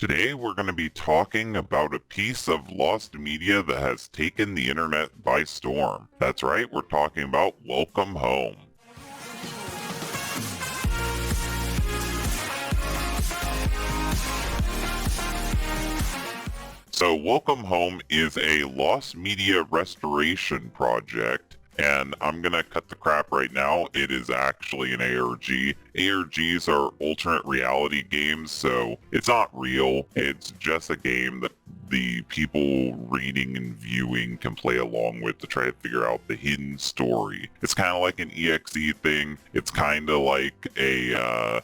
Today we're going to be talking about a piece of lost media that has taken the internet by storm. That's right, we're talking about Welcome Home. So Welcome Home is a lost media restoration project, and I'm going to cut the crap right now. It is actually an ARG. ARGs are alternate reality games, so it's not real. It's just a game that the people reading and viewing can play along with to try to figure out the hidden story. It's kind of like an EXE thing. It's kind of like a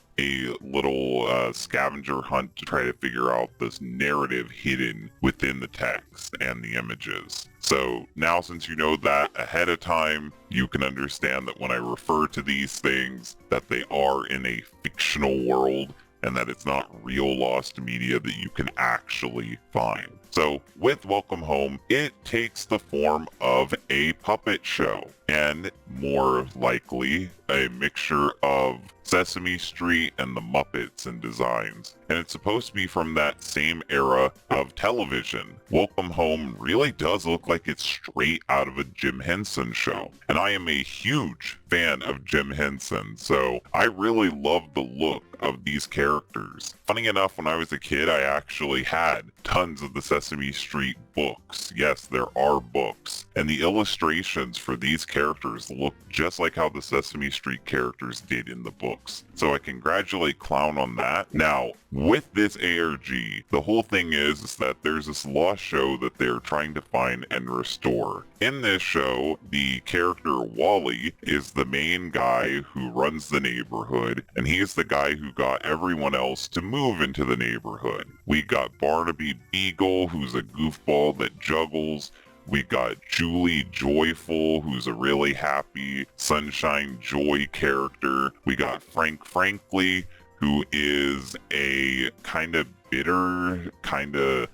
little scavenger hunt to try to figure out this narrative hidden within the text and the images. So now, since you know that ahead of time, you can understand that when I refer to these things, that they are in a fictional world and that it's not real lost media that you can actually find. So with Welcome Home, it takes the form of a puppet show, and more likely a mixture of Sesame Street and the Muppets in designs. And it's supposed to be from that same era of television. Welcome Home really does look like it's straight out of a Jim Henson show. And I am a huge fan of Jim Henson, so I really love the look of these characters. Funny enough, when I was a kid, I actually had tons of the Sesame Street books. Yes, there are books. And the illustrations for these characters look just like how the Sesame Street characters did in the books. So I congratulate Clown on that. Now, with this ARG, the whole thing is that there's this lost show that they're trying to find and restore. In this show, the character Wally is the main guy who runs the neighborhood, and he's the guy who got everyone else to move into the neighborhood. We got Barnaby Beagle, who's a goofball that juggles. We got Julie Joyful, who's a really happy Sunshine Joy character. We got Frank Frankly, who is a kind of bitter, kind of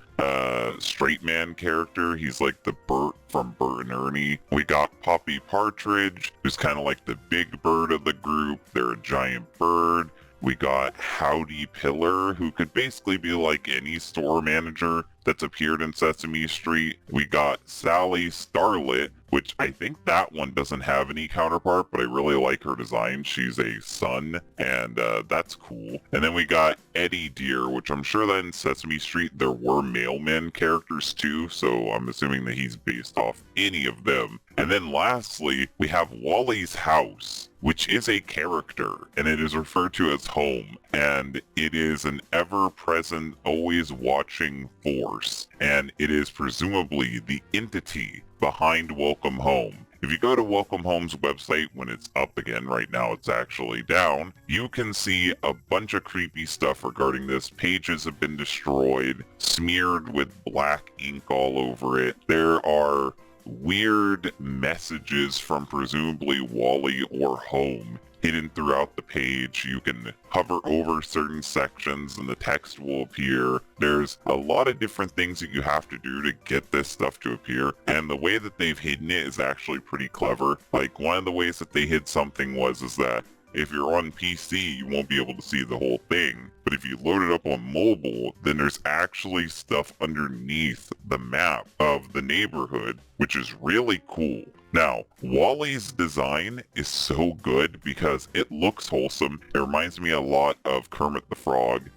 straight man character. He's like the Bert from Bert and Ernie. We got Poppy Partridge, who's kind of like the big bird of the group. They're a giant bird. We got Howdy Pillar, who could basically be like any store manager that's appeared in Sesame Street. We got Sally Starlet, which I think that one doesn't have any counterpart, but I really like her design. She's a sun, and that's cool. And then we got Eddie Deer, which I'm sure that in Sesame Street there were mailman characters too, so I'm assuming that he's based off any of them. And then lastly, we have Wally's House, which is a character, and it is referred to as home, and it is an ever-present, always watching force, and it is presumably the entity behind Welcome Home. If you go to Welcome Home's website when it's up again, right now it's actually down, you can see a bunch of creepy stuff regarding this. Pages have been destroyed, smeared with black ink all over it. There are weird messages from presumably Wally or Home hidden throughout the page. You can hover over certain sections and the text will appear. There's a lot of different things that you have to do to get this stuff to appear, and the way that they've hidden it is actually pretty clever. Like, one of the ways that they hid something is that if you're on PC, you won't be able to see the whole thing. But if you load it up on mobile, then there's actually stuff underneath the map of the neighborhood, which is really cool. Now, Wally's design is so good because it looks wholesome. It reminds me a lot of Kermit the Frog,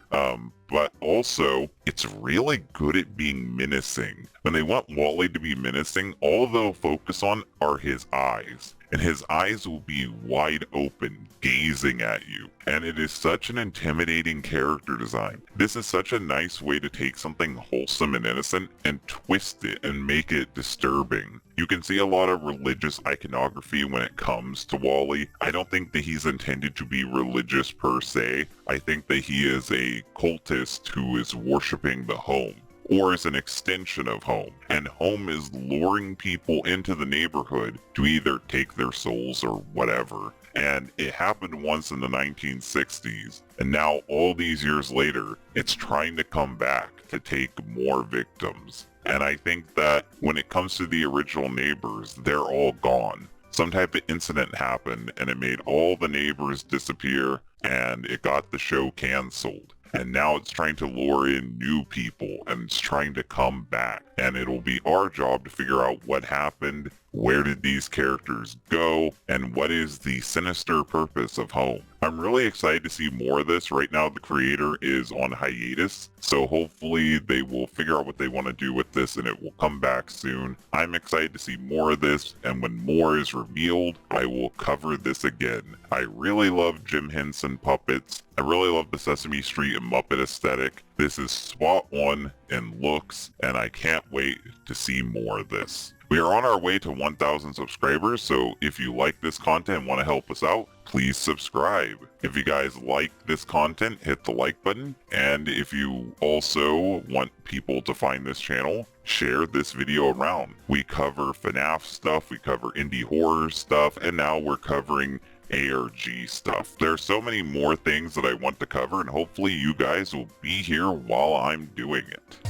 but also it's really good at being menacing. When they want Wally to be menacing, all they'll focus on are his eyes. And his eyes will be wide open, gazing at you. And it is such an intimidating character design. This is such a nice way to take something wholesome and innocent and twist it and make it disturbing. You can see a lot of religious iconography when it comes to Wally. I don't think that he's intended to be religious per se. I think that he is a cultist who is worshiping the home, or is an extension of home, and home is luring people into the neighborhood to either take their souls or whatever. And it happened once in the 1960s, and now all these years later, it's trying to come back to take more victims. And I think that when it comes to the original neighbors, they're all gone. Some type of incident happened and it made all the neighbors disappear, and it got the show canceled. and now it's trying to lure in new people, and it's trying to come back. And it'll be our job to figure out what happened, where did these characters go, and what is the sinister purpose of Home. I'm really excited to see more of this. Right now the creator is on hiatus, so hopefully they will figure out what they want to do with this and it will come back soon. I'm excited to see more of this, and when more is revealed, I will cover this again. I really love Jim Henson puppets. I really love the Sesame Street and Muppet aesthetic. This is spot on in looks, and I can't wait to see more of this. We are on our way to 1,000 subscribers, so if you like this content and want to help us out, please subscribe. If you guys like this content, hit the like button, and if you also want people to find this channel, share this video around. We cover FNAF stuff, we cover indie horror stuff, and now we're covering ARG stuff. There are so many more things that I want to cover, and hopefully you guys will be here while I'm doing it.